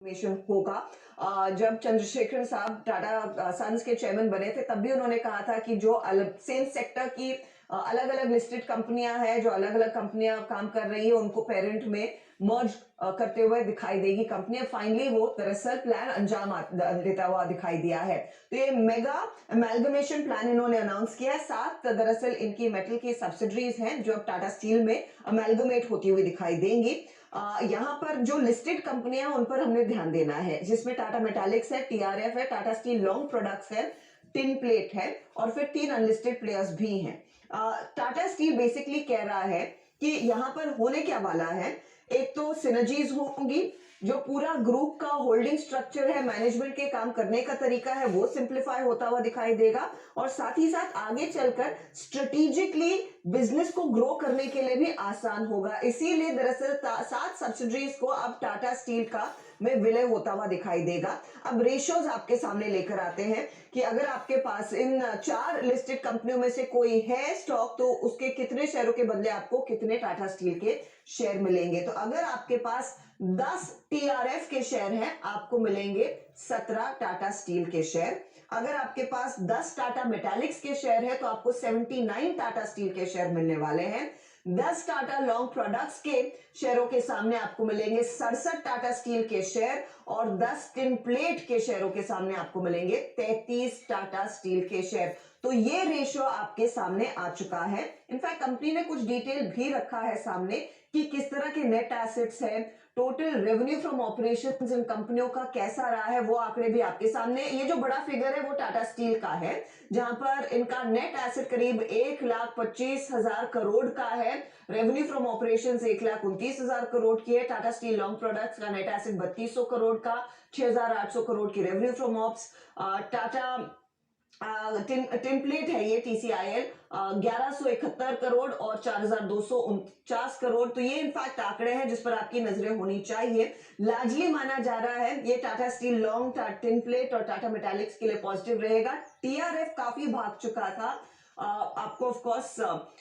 Transformation होगा। जब चंद्रशेखर साहब टाटा सन्स के चेयरमैन बने थे तब भी उन्होंने कहा था कि जो अलग सेम सेक्टर की अलग अलग लिस्टेड कंपनियां हैं, जो अलग अलग कंपनियां काम कर रही है, उनको पेरेंट में मर्ज करते हुए दिखाई देगी कंपनी। फाइनली वो दरअसल प्लान अंजाम देता हुआ दिखाई दिया है। तो ये मेगा अमेलगमेशन प्लान इन्होंने अनाउंस किया है। 7 दरअसल इनकी मेटल की सब्सिडरीज हैं जो अब टाटा स्टील में अमेलगमेट होती हुई दिखाई देंगी। यहाँ पर जो लिस्टेड कंपनियां उन पर हमने ध्यान देना है, जिसमें टाटा मेटालिक्स है, टीआरएफ है, टाटा स्टील लॉन्ग प्रोडक्ट्स है, टिन प्लेट है और फिर 3 अनलिस्टेड प्लेयर्स भी हैं। टाटा स्टील बेसिकली कह रहा है कि यहाँ पर होने क्या वाला है, एक तो सिनर्जीज होंगी, जो पूरा ग्रुप का होल्डिंग स्ट्रक्चर है, मैनेजमेंट के काम करने का तरीका है, वो सिंप्लीफाई होता हुआ दिखाई देगा और साथ ही साथ आगे चलकर स्ट्रेटेजिकली बिजनेस को ग्रो करने के लिए भी आसान होगा। इसीलिए दरअसल 7 सब्सिडरीज को अब टाटा स्टील का में विलय होता हुआ दिखाई देगा। अब रेशियोज आपके सामने लेकर आते हैं कि अगर आपके पास इन 4 लिस्टेड कंपनियों में से कोई है स्टॉक, तो उसके कितने शेयरों के बदले आपको कितने टाटा स्टील के शेयर मिलेंगे। तो अगर आपके पास 10 टीआरएफ के शेयर हैं, आपको मिलेंगे 17 टाटा स्टील के शेयर। अगर आपके पास 10 टाटा मेटालिक्स के शेयर है तो आपको 79 टाटा स्टील के शेयर मिलने वाले हैं। 10 टाटा लॉन्ग प्रोडक्ट्स के शेयरों के सामने आपको मिलेंगे 67 टाटा स्टील के शेयर और 10 टिन प्लेट के शेयरों के सामने आपको मिलेंगे 33 टाटा स्टील के शेयर। तो ये रेशियो आपके सामने आ चुका है। इनफैक्ट कंपनी ने कुछ डिटेल भी रखा है सामने कि किस तरह के नेट एसेट्स है, total revenue from operations in कंपनियों का कैसा रहा है, वो आंकड़े भी आपके सामने। ये जो बड़ा फिगर है वो टाटा स्टील का है, जहां पर इनका नेट एसेट करीब 1,25,000 करोड़ का है, रेवेन्यू फ्रॉम ऑपरेशंस 1,29,000 करोड़ की है। टाटा स्टील लॉन्ग प्रोडक्ट्स का नेट एसेट 3,200 करोड़ का, 6,800 करोड़ की revenue from ops. Tata template है ये टीसीआईएल 1,171 करोड़ और 4,249 करोड़। तो ये इनफैक्ट आंकड़े हैं जिस पर आपकी नजरें होनी चाहिए। लार्जली माना जा रहा है ये टाटा स्टील लॉन्ग, टेम्पलेट और टाटा मेटालिक्स के लिए पॉजिटिव रहेगा। टीआरएफ काफी भाग चुका था। आपको ऑफ कोर्स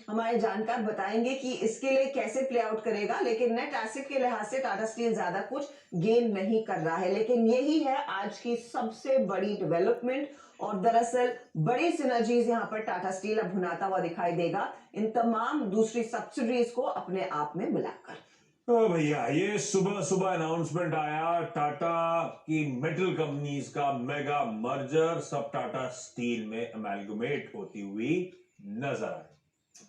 हमारे जानकार बताएंगे कि इसके लिए कैसे प्ले आउट करेगा, लेकिन नेट एसेट के लिहाज से टाटा स्टील ज्यादा कुछ गेन नहीं कर रहा है। लेकिन यही है आज की सबसे बड़ी डेवलपमेंट और दरअसल बड़ी सिनर्जीज यहां पर टाटा स्टील अब भुनाता हुआ दिखाई देगा इन तमाम दूसरी सब्सिडरीज को अपने आप में मिलाकर। तो भैया ये सुबह सुबह अनाउंसमेंट आया टाटा की मेटल कंपनीज का मेगा मर्जर, सब टाटा स्टील में अमेलगमेट होती हुई नजर आई।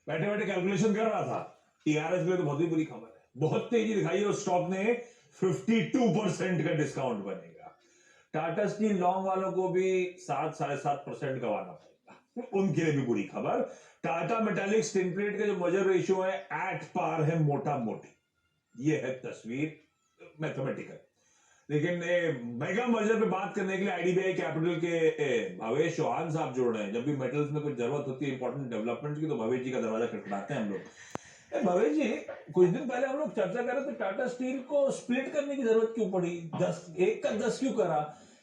बैठे बैठे कैलकुलेशन कर रहा था, टीआरएस के लिए तो बहुत ही बुरी खबर है, बहुत तेजी दिखाई है और स्टॉक ने 52% का डिस्काउंट बनेगा। टाटा स्टील लॉन्ग वालों को भी 7-7.5% गंवाना पड़ेगा, उनके लिए भी बुरी खबर। टाटा मेटालिक्स टिन प्लेट का जो मर्जर रेशियो है एट पार है, मोटा मोटी ये है तस्वीर मैथमेटिकल। लेकिन मेगा मर्जर पे बात करने के लिए आईडीबीआई कैपिटल के भवेश चौहान साहब जुड़ रहे हैं। जब भी मेटल्स में कुछ जरूरत होती है इंपॉर्टेंट डेवलपमेंट की, तो भवेश जी का दरवाजा खटखटाते हैं हम लोग। भवेश जी, कुछ दिन पहले हम लोग चर्चा कर रहे थे टाटा स्टील को स्प्लिट करने की जरूरत क्यों पड़ी, 1 का 10 क्यों करा।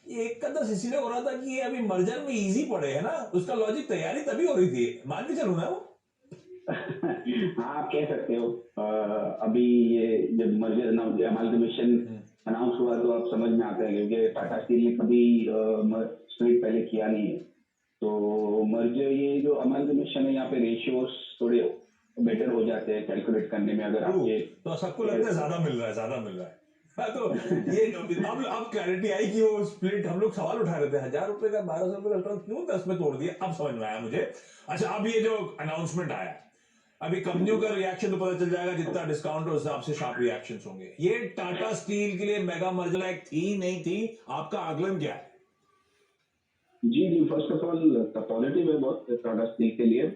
ये 1 का 10 इसीलिए हो रहा था कि ये अभी मर्जर में इजी पड़े है ना, उसका लॉजिक तैयारी तभी हो रही थी, मान के चलू ना वो। हाँ, आप कह सकते हो। अभी ये जब मर्जर अमालगमेशन अनाउंस हुआ तो आप समझ में आता है, क्योंकि टाटा स्टील ने कभी स्प्लिट पहले किया नहीं है। तो मर्जर ये जो अमालगमेशन है, यहाँ पे रेशियोस थोड़े बेटर हो जाते हैं कैलकुलेट करने में। अगर आप ये तो सबको लगता है ज्यादा मिल रहा है, ज्यादा मिल रहा है। हाँ, तो ये अब क्लैरिटी आई कि वो स्प्लिट, हम लोग सवाल उठा रहे थे 1,000 रुपए का 1,200 रुपए का स्टॉक क्यों 10 में तोड़ दिया, अब समझ में आया मुझे। अच्छा, अब ये जो अनाउंसमेंट आया, अभी कंपनियों का रिएक्शन तो पता चल जाएगा, जितना डिस्काउंट हो उस हिसाब से शार्प रिएक्शन होंगे। ये टाटा स्टील के लिए मेगा मर्जर लायक थी नहीं थी, आपका आकलन क्या है? जी जी, फर्स्ट ऑफ ऑल पॉजिटिव है बहुत टाटा स्टील के लिए,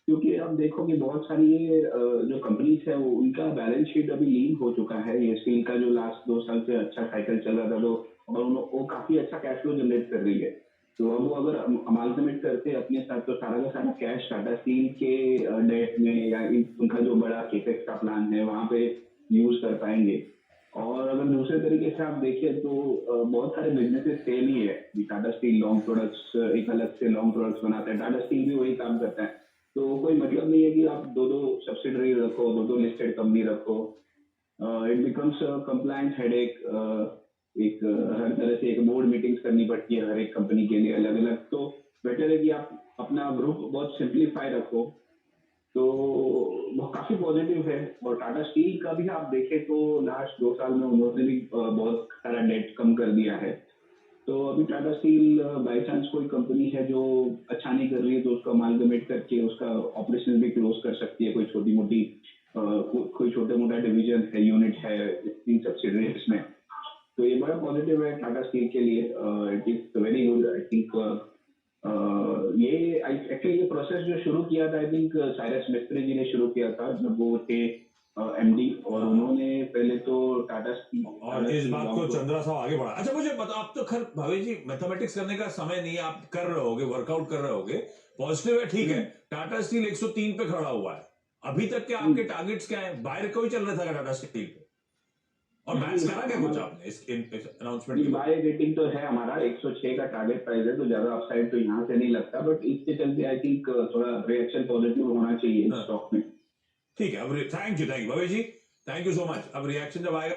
क्योंकि आप देखोगे बहुत सारी ये जो कंपनीज है वो उनका बैलेंस शीट अभी लीन हो चुका है। ये स्टील का जो लास्ट 2 साल से अच्छा साइकिल चल रहा था, तो और वो काफी अच्छा कैश फ्लो जनरेट कर रही है। तो अब वो अगर अमालगमेट करते अपने साथ, तो सारा का सारा कैश टाटा स्टील के डेट में या उनका जो बड़ा केपेक्स का प्लान है वहां पे यूज कर पाएंगे। और अगर दूसरे तरीके से आप देखिए तो बहुत सारे बिजनेसेस सेम ही है। टाटा स्टील लॉन्ग प्रोडक्ट्स एक अलग से लॉन्ग प्रोडक्ट्स बनाते हैं, टाटा स्टील भी वही काम करता है। तो कोई मतलब नहीं है कि आप 2-2 सब्सिडरी रखो, 2-2 लिस्टेड कंपनी रखो। It becomes compliance headache. एक हर तरह से एक बोर्ड मीटिंग्स करनी पड़ती है हर एक कंपनी के लिए अलग अलग। तो बेटर है कि आप अपना ग्रुप बहुत सिंप्लीफाई रखो। तो वो काफी पॉजिटिव है। और टाटा स्टील का भी आप देखें तो लास्ट 2 साल में उन्होंने भी बहुत सारा डेट कम कर दिया है। तो अभी टाटा स्टील बाय चांस कोई कंपनी है जो अच्छा नहीं कर रही है तो उसको अमालगमेट करके उसका ऑपरेशन भी क्लोज कर सकती है। कोई छोटी मोटी कोई छोटा मोटा डिवीजन है, यूनिट है इन सब्सिडरीज में। तो ये बड़ा पॉजिटिव है टाटा स्टील के लिए। It is very good I think. ये एक्चुअली ये प्रोसेस जो शुरू किया था आई थिंक साइरस मिस्त्री जी ने शुरू किया था जब वो थे एमडी। और हाँ। उन्होंने पहले तो टाटा स्टील और इस बात को चंद्रा साहब आगे बढ़ा। अच्छा मुझे बताओ, आप तो खैर भावेश जी मैथमेटिक्स करने का समय नहीं है, आप कर रहे होगे, वर्कआउट कर रहे होगे, पॉजिटिव है, ठीक है। टाटा स्टील 103 पे खड़ा हुआ है, अभी तक के आपके टारगेट्स क्या है? बाहर कोई चल रहा था टाटा स्टील पे? और मैच करा क्या कुछ आपने इस अनाउंसमेंट के बाद? बाय रेटिंग तो है हमारा 106 का टारगेट प्राइस है। तो ज्यादा अपसाइड तो यहाँ से नहीं लगता। बट इसके चलते आई थिंक थोड़ा रिएक्शन पॉजिटिव होना चाहिए हाँ। स्टॉक में। ठीक है, अब thank you Bhavesh ji, thank you so much. अब रिएक्शन जब आएगा